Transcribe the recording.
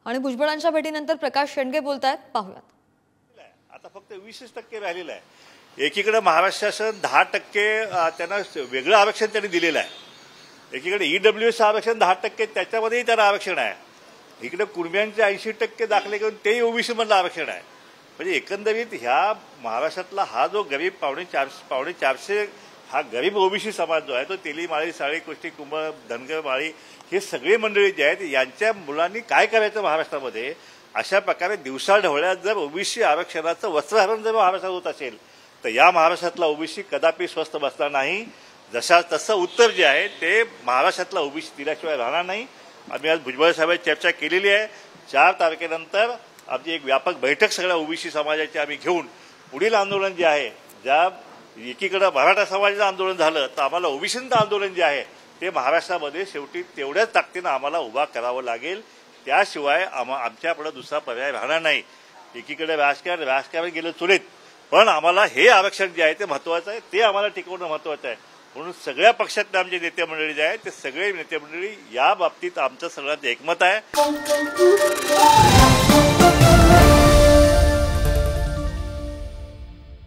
आणि भुजबळांच्या भेटीनंतर प्रकाश शेंडगे बोलतायत, पाहूयात। आता फक्त 20% राहिलेलं आहे। एकीकडे महाराष्ट्र शासन 10% त्यांना वेगळं आरक्षण त्यांनी दिलेलं आहे। एकीकडे ईडब्ल्यूएस आरक्षण 10%, त्याच्यामध्येही त्याला आरक्षण आहे। इकडे कुणब्यांचे 80% दाखले घेऊन तेही ओबीसी मधलं आरक्षण आहे। म्हणजे एकंदरीत ह्या महाराष्ट्रातला हा जो गरीब पावणे चारशे हा गरीब ओबीसी समाज जो आहे तो तेली माळी साळी कुष्टी कुंभ धनगर माळी हे सगळे मंडळी जे आहेत यांच्या मुलांनी काय करायचं महाराष्ट्रामध्ये, अशा प्रकारे दिवसाढवळ्यात जर ओबीसी आरक्षणाचं वस्त्रहरण जर महाराष्ट्रात होत असेल तर या महाराष्ट्रातला ओबीसी कदापि स्वस्थ बसणार नाही। तसं उत्तर जे आहे ते महाराष्ट्रातला ओबीसी दिल्याशिवाय राहणार नाही। आम्ही आज भुजबळ साहेबांची चर्चा केलेली आहे। 4 तारखेनंतर आमची एक व्यापक बैठक सगळ्या ओबीसी समाजाची आम्ही घेऊन पुढील आंदोलन जे आहे, ज्या एकीकडे मराठा समाजाचं आंदोलन झालं तर आम्हाला ओबीसीचं आंदोलन जे आहे ते महाराष्ट्रामध्ये शेवटी तेवढ्याच ताकदीनं आम्हाला उभा करावं लागेल। त्याशिवाय आमच्याकडे दुसरा पर्याय राहणार नाही। एकीकडे राजकारण गेलं चुलीत, पण आम्हाला हे आरक्षण जे आहे ते महत्वाचं आहे, ते आम्हाला टिकवणं महत्वाचं आहे। म्हणून सगळ्या पक्षातले आमचे नेते मंडळी जे आहेत ते सगळे नेते मंडळी या बाबतीत आमचं सगळ्यांचं एकमत आहे।